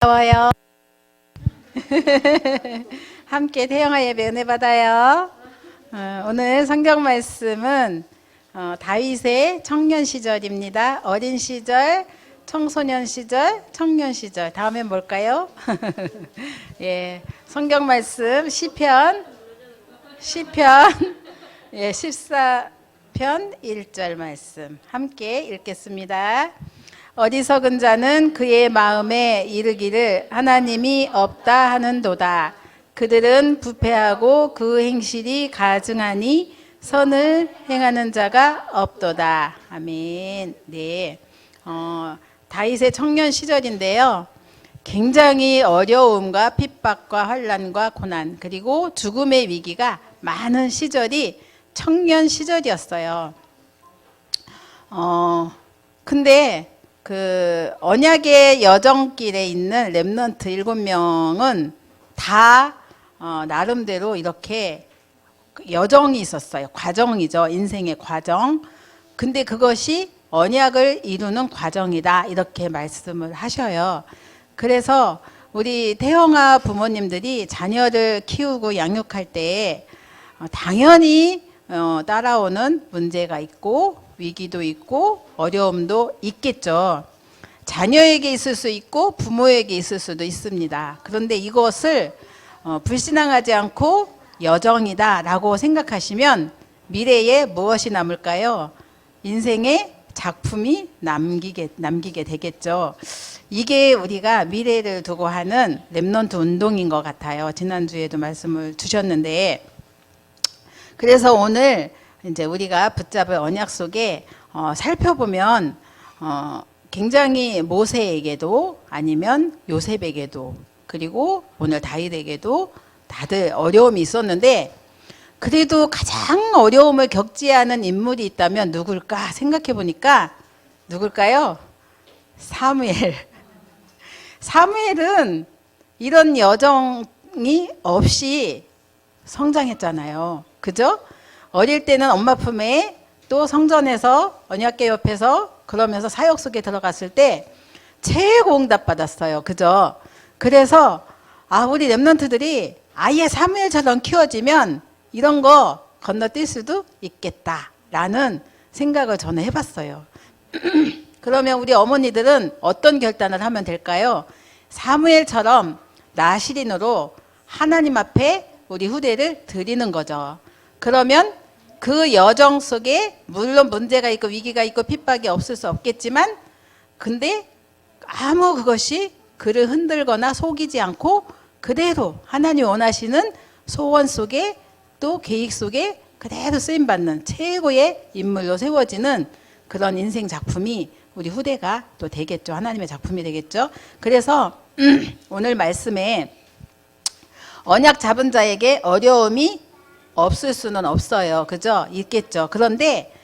반가워요. 함께 태영아 예배 은혜 받아요. 오늘 성경 말씀은 다윗의 청년 시절입니다. 어린 시절, 청소년 시절, 청년 시절. 다음엔 뭘까요? 예, 성경 말씀 시편 예, 14편 1절 말씀 함께 읽겠습니다. 어리석은 자는 그의 마음에 이르기를 하나님이 없다 하는도다. 그들은 부패하고 그 행실이 가증하니 선을 행하는 자가 없도다. 아멘. 네, 다윗의 청년 시절인데요. 굉장히 어려움과 핍박과 환난과 고난 그리고 죽음의 위기가 많은 시절이 청년 시절이었어요. 근데 그 언약의 여정길에 있는 렘넌트 7명은 다 나름대로 이렇게 여정이 있었어요. 과정이죠. 인생의 과정. 근데 그것이 언약을 이루는 과정이다. 이렇게 말씀을 하셔요. 그래서 우리 태영아 부모님들이 자녀를 키우고 양육할 때 당연히 따라오는 문제가 있고 위기도 있고 어려움도 있겠죠. 자녀에게 있을 수 있고 부모에게 있을 수도 있습니다. 그런데 이것을 불신앙하지 않고 여정이다 라고 생각하시면 미래에 무엇이 남을까요? 인생의 작품이 남기게 되겠죠. 이게 우리가 미래를 두고 하는 렘넌트 운동인 것 같아요. 지난주에도 말씀을 주셨는데, 그래서 오늘 이제 우리가 붙잡을 언약 속에 살펴보면 굉장히 모세에게도 아니면 요셉에게도 그리고 오늘 다윗에게도 다들 어려움이 있었는데, 그래도 가장 어려움을 겪지 않은 인물이 있다면 누굴까 생각해 보니까 누굴까요? 사무엘. 사무엘은 이런 여정이 없이 성장했잖아요. 그죠? 어릴 때는 엄마 품에 또 성전에서 언약궤 옆에서 그러면서 사역 속에 들어갔을 때 최고 응답 받았어요. 그죠? 그래서 우리 렘넌트들이 아예 사무엘처럼 키워지면 이런 거 건너뛸 수도 있겠다라는 생각을 저는 해봤어요. 그러면 우리 어머니들은 어떤 결단을 하면 될까요? 사무엘처럼 나시린으로 하나님 앞에 우리 후대를 드리는 거죠. 그러면 그 여정 속에 물론 문제가 있고 위기가 있고 핍박이 없을 수 없겠지만, 근데 아무 그것이 그를 흔들거나 속이지 않고 그대로 하나님 원하시는 소원 속에 또 계획 속에 그대로 쓰임받는 최고의 인물로 세워지는 그런 인생 작품이 우리 후대가 또 되겠죠. 하나님의 작품이 되겠죠. 그래서 오늘 말씀에 언약 잡은 자에게 어려움이 없을 수는 없어요. 그죠? 있겠죠. 그런데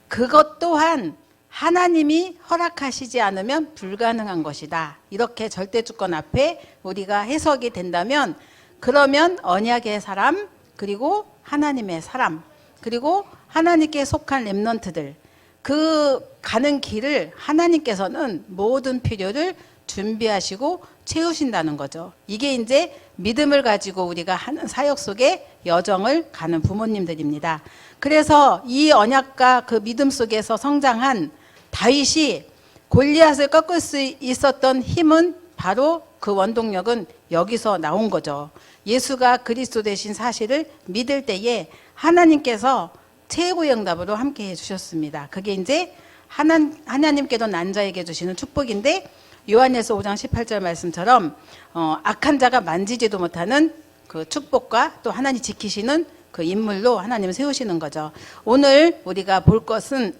그것 또한 하나님이 허락하시지 않으면 불가능한 것이다. 이렇게 절대주권 앞에 우리가 해석이 된다면, 그러면 언약의 사람 그리고 하나님의 사람 그리고 하나님께 속한 렘넌트들, 그 가는 길을 하나님께서는 모든 필요를 준비하시고 채우신다는 거죠. 이게 이제 믿음을 가지고 우리가 하는 사역 속에 여정을 가는 부모님들입니다. 그래서 이 언약과 그 믿음 속에서 성장한 다윗이 골리앗을 꺾을 수 있었던 힘은 바로 그 원동력은 여기서 나온 거죠. 예수가 그리스도 되신 사실을 믿을 때에 하나님께서 최고의 응답으로 함께 해주셨습니다. 그게 이제 하나님께도 난 자에게 주시는 축복인데, 요한일서 5장 18절 말씀처럼 악한 자가 만지지도 못하는 그 축복과 또 하나님 지키시는 그 인물로 하나님을 세우시는 거죠. 오늘 우리가 볼 것은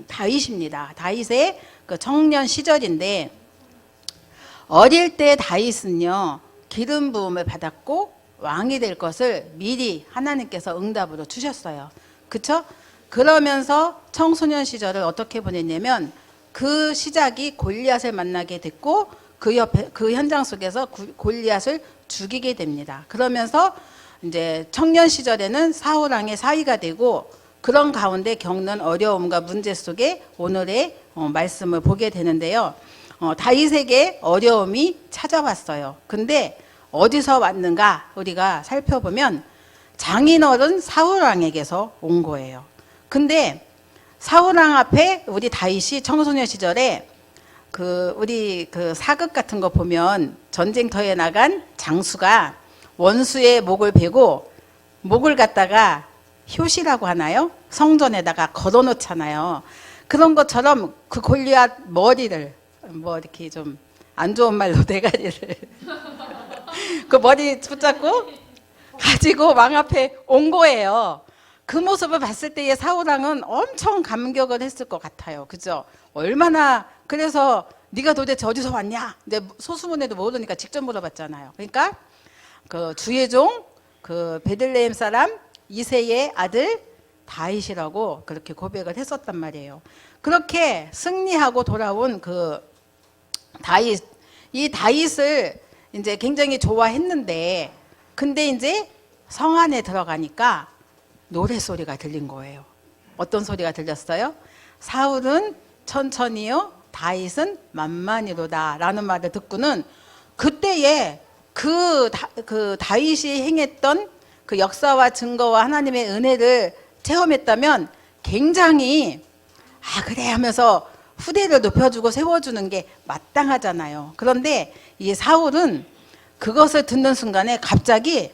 다윗입니다. 다윗의 그 청년 시절인데, 어릴 때 다윗은요 기름 부음을 받았고 왕이 될 것을 미리 하나님께서 응답으로 주셨어요. 그쵸? 그러면서 청소년 시절을 어떻게 보냈냐면, 그 시작이 골리앗을 만나게 됐고 그 옆에 그 현장 속에서 골리앗을 죽이게 됩니다. 그러면서 이제 청년 시절에는 사울 왕의 사위가 되고, 그런 가운데 겪는 어려움과 문제 속에 오늘의 말씀을 보게 되는데요. 다윗에게 어려움이 찾아왔어요. 근데 어디서 왔는가 우리가 살펴보면 장인어른 사울왕에게서 온 거예요. 근데 사울왕 앞에 우리 다윗이 청소년 시절에 우리 사극 같은 거 보면 전쟁터에 나간 장수가 원수의 목을 베고 목을 갖다가 효시라고 하나요? 성전에다가 걸어놓잖아요. 그런 것처럼 그 골리앗 머리를 이렇게 좀 안 좋은 말로 대가리를 그 머리 붙잡고 가지고 왕 앞에 온 거예요. 그 모습을 봤을 때의 사울왕은 엄청 감격을 했을 것 같아요. 그죠? 얼마나 그래서 네가 도대체 어디서 왔냐? 근데 소수문에도 모르니까 직접 물어봤잖아요. 그러니까 그 주의 종 베들레헴 사람 이새의 아들 다윗이라고 그렇게 고백을 했었단 말이에요. 그렇게 승리하고 돌아온 다윗, 이 다윗을 이제 굉장히 좋아했는데, 근데 이제 성 안에 들어가니까 노래 소리가 들린 거예요. 어떤 소리가 들렸어요? 사울은 천천히요, 다윗은 만만히로다 라는 말을 듣고는 그때에 그 다윗이 행했던 그 역사와 증거와 하나님의 은혜를 체험했다면 굉장히 그래 하면서 후대를 높여주고 세워주는 게 마땅하잖아요. 그런데 이 사울은 그것을 듣는 순간에 갑자기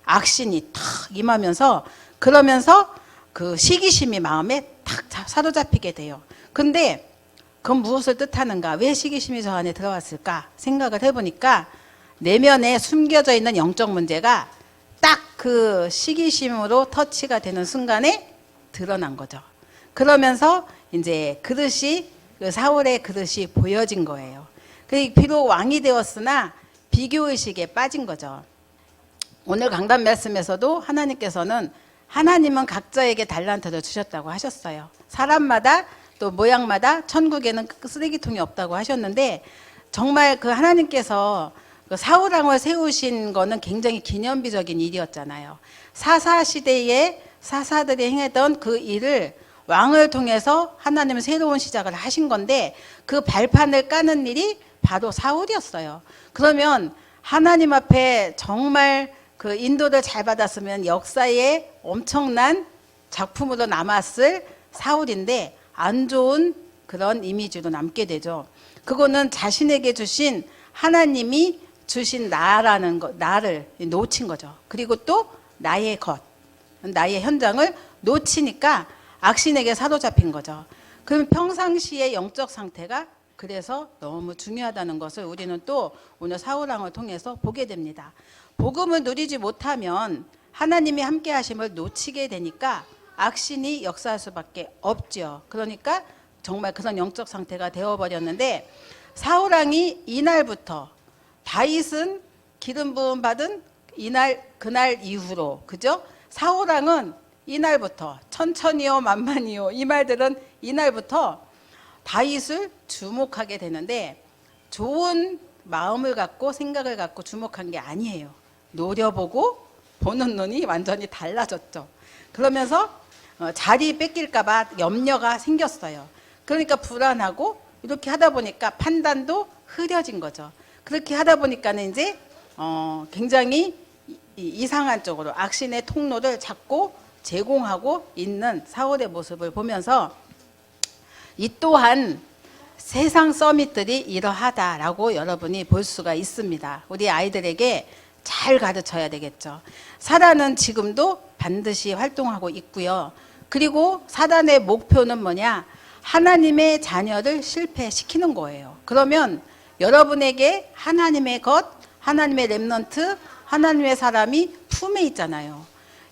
악신이 탁 임하면서 그러면서 그 시기심이 마음에 탁 사로잡히게 돼요. 근데 그건 무엇을 뜻하는가? 왜 시기심이 저 안에 들어왔을까? 생각을 해보니까 내면에 숨겨져 있는 영적 문제가 딱 그 시기심으로 터치가 되는 순간에 드러난 거죠. 그러면서 이제 사울의 그릇이 보여진 거예요. 비록 왕이 되었으나 비교의식에 빠진 거죠. 오늘 강단 말씀에서도 하나님은 각자에게 달란트를 주셨다고 하셨어요. 사람마다 또 모양마다 천국에는 쓰레기통이 없다고 하셨는데, 정말 그 하나님께서 사울왕을 세우신 거는 굉장히 기념비적인 일이었잖아요. 사사시대에 사사들이 행했던 그 일을 왕을 통해서 하나님은 새로운 시작을 하신 건데, 그 발판을 까는 일이 바로 사울이었어요. 그러면 하나님 앞에 정말 그 인도를 잘 받았으면 역사에 엄청난 작품으로 남았을 사울인데 안 좋은 그런 이미지로 남게 되죠. 그거는 자신에게 주신 하나님이 주신 나를 놓친 거죠. 그리고 또 나의 현장을 놓치니까 악신에게 사로잡힌 거죠. 그럼 평상시의 영적 상태가 그래서 너무 중요하다는 것을 우리는 또 오늘 사울왕을 통해서 보게 됩니다. 복음을 누리지 못하면 하나님이 함께 하심을 놓치게 되니까 악신이 역사할 수밖에 없죠. 그러니까 정말 그런 영적 상태가 되어버렸는데, 사울왕이 이날부터 다윗은 기름 부음 받은 그날 이후로, 그죠? 사울왕은 이날부터 천천히요 만만히요 이 말들은 이날부터 다윗을 주목하게 되는데, 좋은 마음을 갖고 생각을 갖고 주목한 게 아니에요. 노려보고 보는 눈이 완전히 달라졌죠. 그러면서 자리 뺏길까 봐 염려가 생겼어요. 그러니까 불안하고, 이렇게 하다 보니까 판단도 흐려진 거죠. 그렇게 하다 보니까는 이제 굉장히 이상한 쪽으로 악신의 통로를 잡고 제공하고 있는 사울의 모습을 보면서 이 또한 세상 서밋들이 이러하다라고 여러분이 볼 수가 있습니다. 우리 아이들에게 잘 가르쳐야 되겠죠. 사단은 지금도 반드시 활동하고 있고요. 그리고 사단의 목표는 뭐냐? 하나님의 자녀를 실패시키는 거예요. 그러면 여러분에게 하나님의 것, 하나님의 렘넌트, 하나님의 사람이 품에 있잖아요.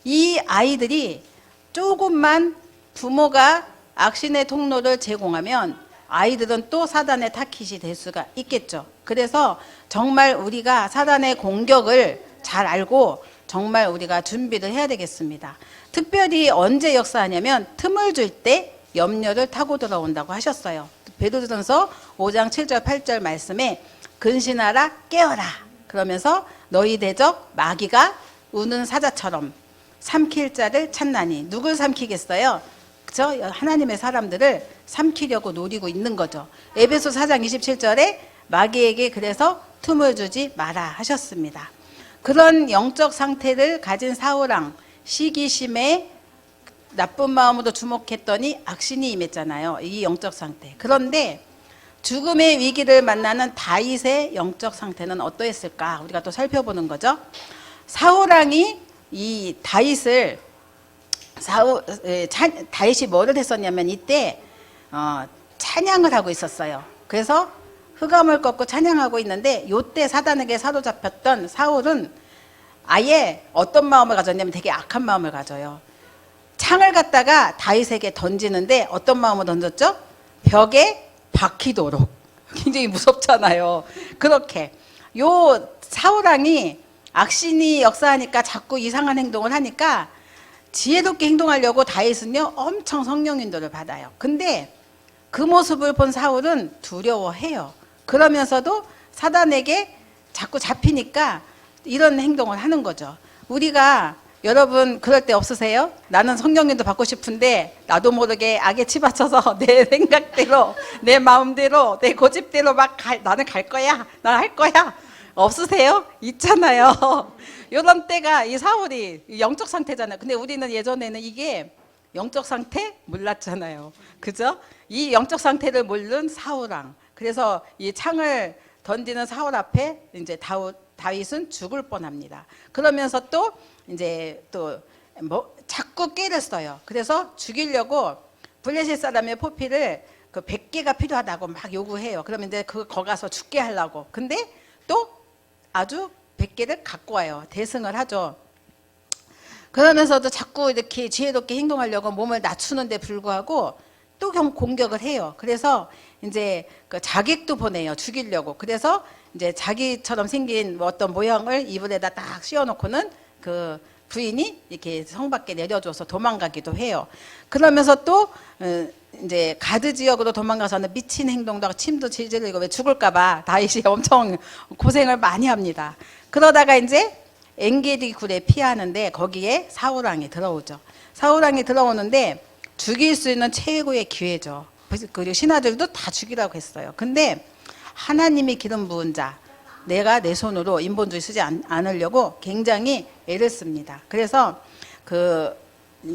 이 아이들이 조금만 부모가 악신의 통로를 제공하면 아이들은 또 사단의 타깃이 될 수가 있겠죠. 그래서 정말 우리가 사단의 공격을 잘 알고 정말 우리가 준비를 해야 되겠습니다. 특별히 언제 역사하냐면 틈을 줄 때 염려를 타고 들어온다고 하셨어요. 베드로전서 5장 7절 8절 말씀에 근신하라 깨어라 그러면서 너희 대적 마귀가 우는 사자처럼 삼킬 자를 찾나니, 누굴 삼키겠어요? 그죠? 하나님의 사람들을 삼키려고 노리고 있는 거죠. 에베소 4장 27절에 마귀에게 그래서 틈을 주지 마라 하셨습니다. 그런 영적 상태를 가진 사울왕, 시기심에 나쁜 마음으로 주목했더니 악신이 임했잖아요. 이 영적 상태. 그런데 죽음의 위기를 만나는 다윗의 영적 상태는 어떠했을까? 우리가 또 살펴보는 거죠. 사울왕이 이 다윗을 다윗이 뭐를 했었냐면 이때 찬양을 하고 있었어요. 그래서 흑암을 꺾고 찬양하고 있는데 요때 사단에게 사로잡혔던 사울은 아예 어떤 마음을 가졌냐면 되게 악한 마음을 가져요. 창을 갖다가 다윗에게 던지는데 어떤 마음을 던졌죠? 벽에 박히도록. 굉장히 무섭잖아요. 그렇게 요 사울왕이 악신이 역사하니까 자꾸 이상한 행동을 하니까 지혜롭게 행동하려고 다윗은요 엄청 성령 인도를 받아요. 근데 그 모습을 본 사울은 두려워해요. 그러면서도 사단에게 자꾸 잡히니까 이런 행동을 하는 거죠. 우리가 여러분 그럴 때 없으세요? 나는 성령님도 받고 싶은데 나도 모르게 악에 치받쳐서 내 생각대로 내 마음대로 내 고집대로 나는 갈 거야 나 할 거야 없으세요? 있잖아요. 이런 때가 이 사울이 영적 상태잖아요. 근데 우리는 예전에는 이게 영적 상태 몰랐잖아요. 그죠? 이 영적 상태를 모르는 사울왕. 그래서 이 창을 던지는 사울 앞에 이제 다윗은 죽을 뻔합니다. 그러면서 또 이제 또 뭐 자꾸 깨를 써요. 그래서 죽이려고 블레셋 사람의 포피를 그 100개가 필요하다고 막 요구해요. 그러면 이제 거 가서 죽게 하려고. 근데 또 아주 100개를 갖고 와요. 대승을 하죠. 그러면서도 자꾸 이렇게 지혜롭게 행동하려고 몸을 낮추는데 불구하고 또 공격을 해요. 그래서 이제 그 자객도 보내요. 죽이려고. 그래서 이제 자기처럼 생긴 뭐 어떤 모양을 이불에다 딱 씌워놓고는 그 부인이 이렇게 성 밖에 내려줘서 도망가기도 해요. 그러면서 또 이제 가드 지역으로 도망가서는 미친 행동도 하고 침도 질질 흘리고 왜 죽을까봐 다윗이 엄청 고생을 많이 합니다. 그러다가 이제 엔게디 굴에 피하는데 거기에 사울왕이 들어오죠. 사울왕이 들어오는데 죽일 수 있는 최고의 기회죠. 그리고 신하들도 다 죽이라고 했어요. 근데 하나님이 기름 부은 자, 내가 내 손으로 인본주의 쓰지 않으려고 굉장히 애를 씁니다. 그래서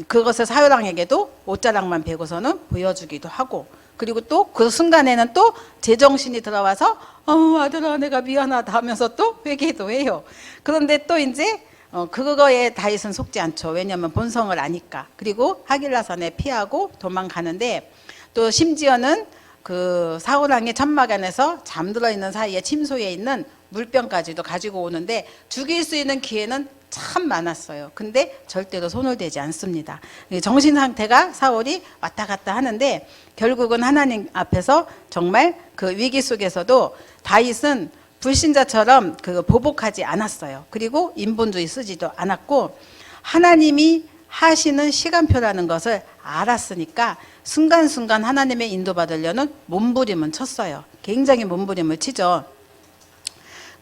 그것을 사울왕에게도 옷자락만 베고서는 보여주기도 하고, 그리고 또 그 순간에는 또 제정신이 들어와서 아들아 내가 미안하다 하면서 또 회개도 해요. 그런데 또 이제 그거에 다윗은 속지 않죠. 왜냐하면 본성을 아니까. 그리고 하길라산에 피하고 도망가는데 또 심지어는 그 사울왕의 천막안에서 잠들어 있는 사이에 침소에 있는 물병까지도 가지고 오는데 죽일 수 있는 기회는 참 많았어요. 근데 절대로 손을 대지 않습니다. 정신 상태가 사울이 왔다 갔다 하는데 결국은 하나님 앞에서 정말 그 위기 속에서도 다윗은 불신자처럼 그 보복하지 않았어요. 그리고 인본주의 쓰지도 않았고 하나님이 하시는 시간표라는 것을 알았으니까 순간순간 하나님의 인도받으려는 몸부림은 쳤어요. 굉장히 몸부림을 치죠.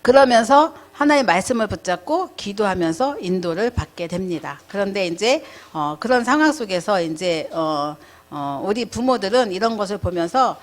그러면서 하나의 말씀을 붙잡고 기도하면서 인도를 받게 됩니다. 그런데 이제 그런 상황 속에서 이제 우리 부모들은 이런 것을 보면서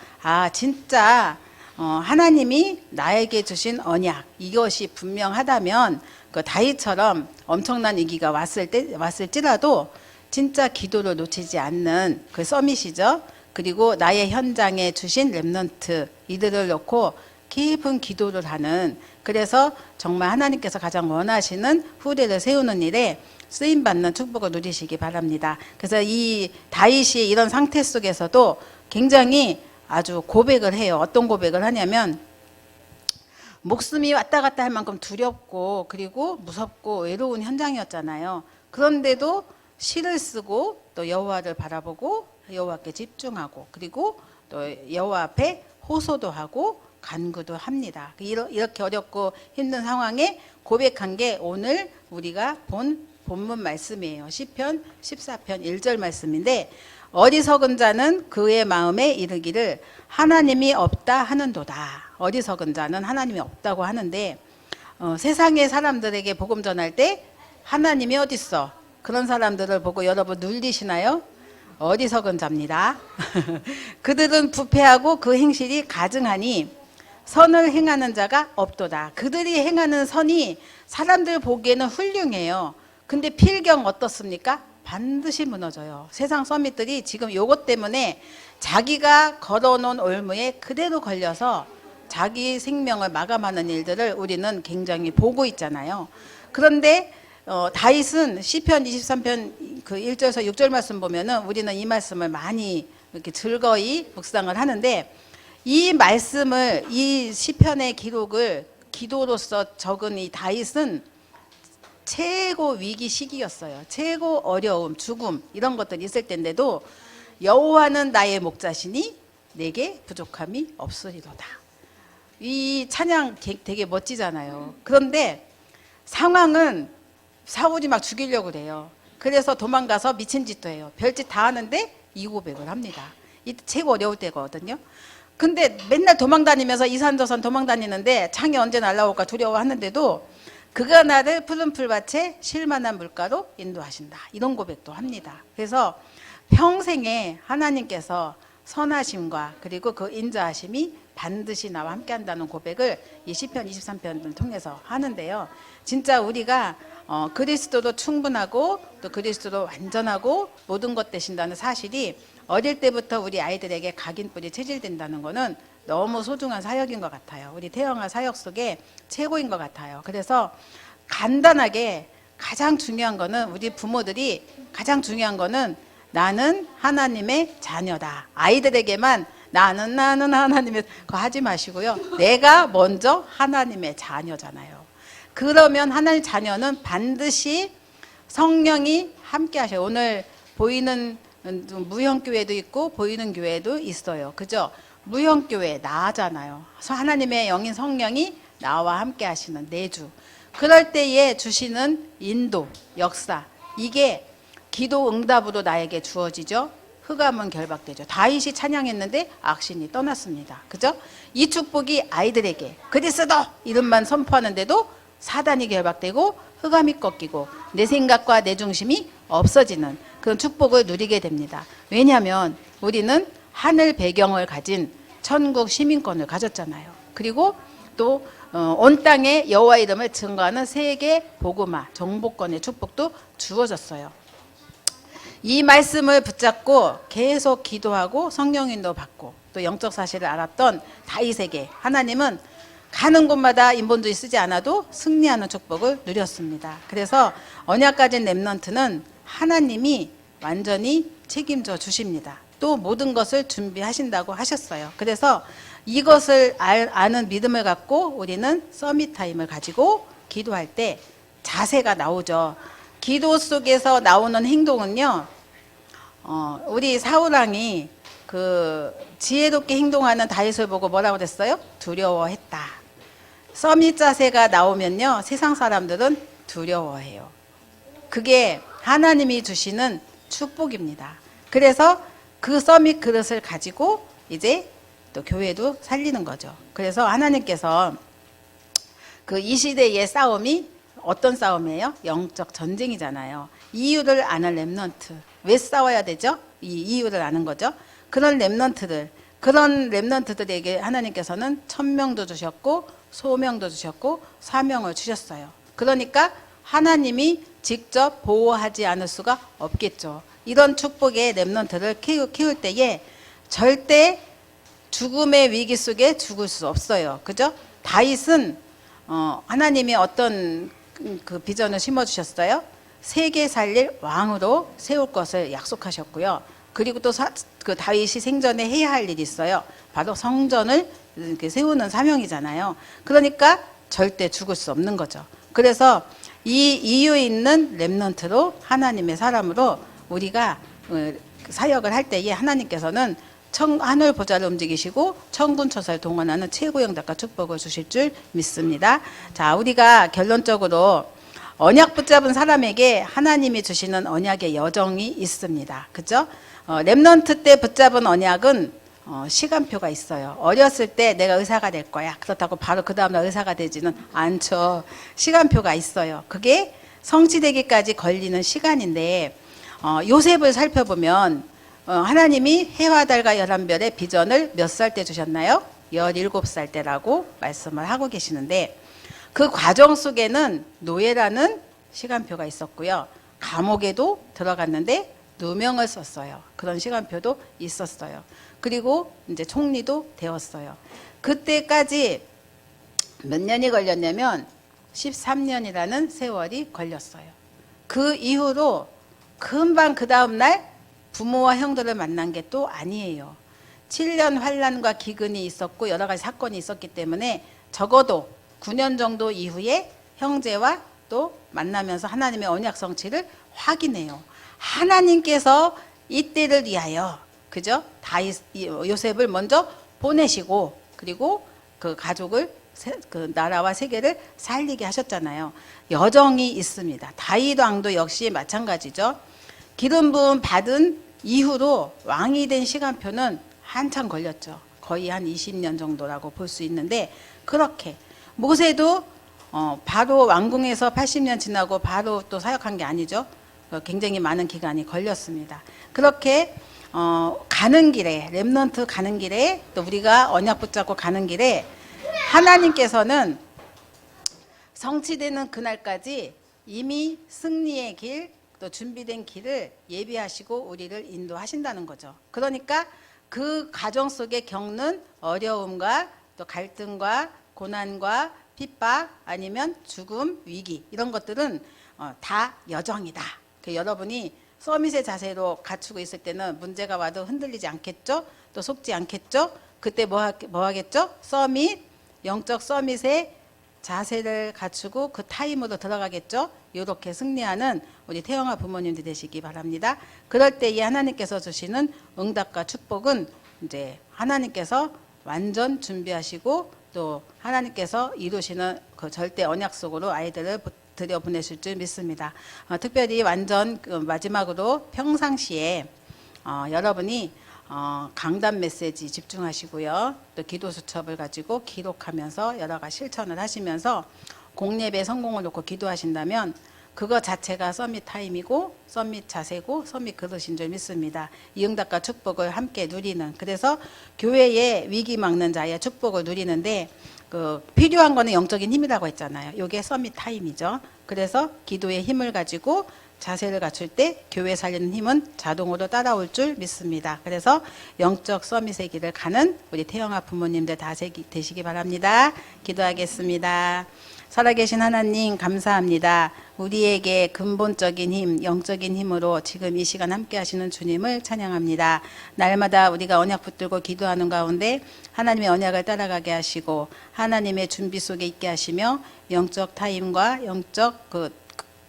진짜 하나님이 나에게 주신 언약 이것이 분명하다면 그 다윗처럼 엄청난 위기가 왔을지라도 진짜 기도를 놓치지 않는 그 서밋이죠. 그리고 나의 현장에 주신 렘넌트 이들을 놓고 깊은 기도를 하는, 그래서 정말 하나님께서 가장 원하시는 후대를 세우는 일에 쓰임받는 축복을 누리시기 바랍니다. 그래서 이 다윗이 이런 상태 속에서도 굉장히 아주 고백을 해요. 어떤 고백을 하냐면 목숨이 왔다 갔다 할 만큼 두렵고 그리고 무섭고 외로운 현장이었잖아요. 그런데도 시를 쓰고 또 여호와를 바라보고 여호와께 집중하고 그리고 또 여호와 앞에 호소도 하고 간구도 합니다. 이렇게 어렵고 힘든 상황에 고백한 게 오늘 우리가 본 본문 말씀이에요. 시편 14편 1절 말씀인데 어리석은 자는 그의 마음에 이르기를 하나님이 없다 하는도다. 어리석은 자는 하나님이 없다고 하는데 세상의 사람들에게 복음 전할 때 하나님이 어디 있어? 그런 사람들을 보고 여러분 눌리시나요? 어리석은 자입니다. 그들은 부패하고 그 행실이 가증하니 선을 행하는 자가 없도다. 그들이 행하는 선이 사람들 보기에는 훌륭해요. 근데 필경 어떻습니까? 반드시 무너져요. 세상 서밋들이 지금 요것 때문에 자기가 걸어놓은 올무에 그대로 걸려서 자기 생명을 마감하는 일들을 우리는 굉장히 보고 있잖아요. 그런데 다윗은 시편 23편 그 1절에서 6절 말씀 보면은 우리는 이 말씀을 많이 이렇게 즐거이 묵상을 하는데, 이 말씀을, 이 시편의 기록을 기도로서 적은 이 다윗은 최고 위기 시기였어요. 최고 어려움, 죽음 이런 것들이 있을 텐데도 여호와는 나의 목자시니 내게 부족함이 없으리로다. 이 찬양 되게 멋지잖아요. 그런데 상황은 사울이 막 죽이려고 그래요. 그래서 도망가서 미친 짓도 해요. 별짓 다 하는데 이 고백을 합니다. 이때 최고 어려울 때거든요. 근데 맨날 도망다니면서 이산저산 도망다니는데 창이 언제 날라올까 두려워하는데도 그가 나를 푸른 풀밭에 쉴만한 물가로 인도하신다. 이런 고백도 합니다. 그래서 평생에 하나님께서 선하심과 그리고 그 인자하심이 반드시 나와 함께 한다는 고백을 이 시편 23편을 통해서 하는데요. 진짜 우리가 그리스도로 충분하고 또 그리스도로 완전하고 모든 것 되신다는 사실이 어릴 때부터 우리 아이들에게 각인뿔이 체질된다는 것은 너무 소중한 사역인 것 같아요. 우리 태영아 사역 속에 최고인 것 같아요. 그래서 간단하게 가장 중요한 거는, 우리 부모들이 가장 중요한 거는 나는 하나님의 자녀다. 아이들에게만 나는 하나님의 그거 하지 마시고요. 내가 먼저 하나님의 자녀잖아요. 그러면 하나님 자녀는 반드시 성령이 함께 하셔요. 오늘 보이는 무형교회도 있고 보이는 교회도 있어요. 그죠? 무형교회 나잖아요. 하나님의 영인 성령이 나와 함께 하시는 내주. 그럴 때에 주시는 인도, 역사, 이게 기도 응답으로 나에게 주어지죠. 흑암은 결박되죠. 다윗이 찬양했는데 악신이 떠났습니다. 그죠? 이 축복이 아이들에게 그리스도 이름만 선포하는데도 사단이 결박되고 흑암이 꺾이고 내 생각과 내 중심이 없어지는 그런 축복을 누리게 됩니다. 왜냐하면 우리는 하늘 배경을 가진 천국 시민권을 가졌잖아요. 그리고 또 온 땅에 여호와 이름을 증거하는 세계 복음화 정복권의 축복도 주어졌어요. 이 말씀을 붙잡고 계속 기도하고 성령인도 받고 또 영적 사실을 알았던 다윗에게 하나님은 가는 곳마다 인본주의 쓰지 않아도 승리하는 축복을 누렸습니다. 그래서 언약 가진 렘넌트는 하나님이 완전히 책임져 주십니다. 또 모든 것을 준비하신다고 하셨어요. 그래서 이것을 아는 믿음을 갖고 우리는 서밋 타임을 가지고 기도할 때 자세가 나오죠. 기도 속에서 나오는 행동은요, 우리 사울왕이 그 지혜롭게 행동하는 다윗을 보고 뭐라고 그랬어요? 두려워했다. 서밋 자세가 나오면요, 세상 사람들은 두려워해요. 그게 하나님이 주시는 축복입니다. 그래서 그 서밋 그릇을 가지고 이제 또 교회도 살리는 거죠. 그래서 하나님께서 그 이 시대의 싸움이 어떤 싸움이에요? 영적 전쟁이잖아요. 이유를 아는 렘넌트. 왜 싸워야 되죠? 이 이유를 아는 거죠. 그런 렘넌트들에게 하나님께서는 천명도 주셨고 소명도 주셨고 사명을 주셨어요. 그러니까 하나님이 직접 보호하지 않을 수가 없겠죠. 이런 축복의 렘넌트를 키울 때에 절대 죽음의 위기 속에 죽을 수 없어요. 그죠? 다윗은 하나님이 어떤 그 비전을 심어주셨어요? 세계 살릴 왕으로 세울 것을 약속하셨고요. 그리고 또 그 다윗이 생전에 해야 할 일이 있어요. 바로 성전을 이렇게 세우는 사명이잖아요. 그러니까 절대 죽을 수 없는 거죠. 그래서 이 이유 있는 렘넌트로 하나님의 사람으로 우리가 사역을 할 때에 하나님께서는 하늘 보좌를 움직이시고 천군천사를 동원하는 최고 영작과 축복을 주실 줄 믿습니다. 자, 우리가 결론적으로 언약 붙잡은 사람에게 하나님이 주시는 언약의 여정이 있습니다. 그죠? 렘넌트 때 붙잡은 언약은 시간표가 있어요. 어렸을 때 내가 의사가 될 거야. 그렇다고 바로 그 다음날 의사가 되지는 않죠. 시간표가 있어요. 그게 성취되기까지 걸리는 시간인데 요셉을 살펴보면 하나님이 해와 달과 11별의 비전을 몇 살 때 주셨나요? 17살 때라고 말씀을 하고 계시는데, 그 과정 속에는 노예라는 시간표가 있었고요. 감옥에도 들어갔는데 누명을 썼어요. 그런 시간표도 있었어요. 그리고 이제 총리도 되었어요. 그때까지 몇 년이 걸렸냐면 13년이라는 세월이 걸렸어요. 그 이후로 금방 그 다음날 부모와 형들을 만난 게 또 아니에요. 7년 환란과 기근이 있었고 여러 가지 사건이 있었기 때문에 적어도 9년 정도 이후에 형제와 또 만나면서 하나님의 언약 성취를 확인해요. 하나님께서 이때를 위하여, 그죠? 요셉을 먼저 보내시고, 그리고 그 가족을, 그 나라와 세계를 살리게 하셨잖아요. 여정이 있습니다. 다윗 왕도 역시 마찬가지죠. 기름 부음 받은 이후로 왕이 된 시간표는 한참 걸렸죠. 거의 한 20년 정도라고 볼 수 있는데, 그렇게 모세도 바로 왕궁에서 80년 지나고 바로 또 사역한 게 아니죠. 굉장히 많은 기간이 걸렸습니다. 그렇게 가는 길에, 렘넌트 가는 길에, 또 우리가 언약 붙잡고 가는 길에 하나님께서는 성취되는 그날까지 이미 승리의 길, 또 준비된 길을 예비하시고 우리를 인도하신다는 거죠. 그러니까 그 과정 속에 겪는 어려움과 또 갈등과 고난과 핍박, 아니면 죽음, 위기, 이런 것들은 다 여정이다. 여러분이 서밋의 자세로 갖추고 있을 때는 문제가 와도 흔들리지 않겠죠? 또 속지 않겠죠? 그때 뭐 하겠죠? 서밋, 영적 서밋의 자세를 갖추고 그 타임으로 들어가겠죠? 이렇게 승리하는 우리 태영아 부모님들 되시기 바랍니다. 그럴 때 이 하나님께서 주시는 응답과 축복은 이제 하나님께서 완전 준비하시고 또 하나님께서 이루시는 그 절대 언약 속으로 아이들을 들여보내실 줄 믿습니다. 특별히 완전 마지막으로 평상시에 여러분이 강단 메시지 집중하시고요. 또 기도 수첩을 가지고 기록하면서 여러 가지 실천을 하시면서 공예배 성공을 놓고 기도하신다면 그거 자체가 서밋 타임이고 서밋 자세고 서밋 그릇인 줄 믿습니다. 이 응답과 축복을 함께 누리는, 그래서 교회의 위기 막는 자의 축복을 누리는데 필요한 거는 영적인 힘이라고 했잖아요. 이게 서밋 타임이죠. 그래서 기도의 힘을 가지고 자세를 갖출 때 교회 살리는 힘은 자동으로 따라올 줄 믿습니다. 그래서 영적 서밋의 길을 가는 우리 태영아 부모님들 다 되시기 바랍니다. 기도하겠습니다. 살아계신 하나님 감사합니다. 우리에게 근본적인 힘, 영적인 힘으로 지금 이 시간 함께 하시는 주님을 찬양합니다. 날마다 우리가 언약 붙들고 기도하는 가운데 하나님의 언약을 따라가게 하시고 하나님의 준비 속에 있게 하시며 영적 타임과 영적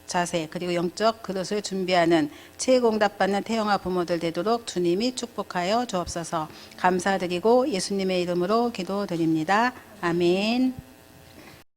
자세, 그리고 영적 그릇을 준비하는 최고응답받는 태영아 부모들 되도록 주님이 축복하여 주옵소서. 감사드리고 예수님의 이름으로 기도드립니다. 아멘.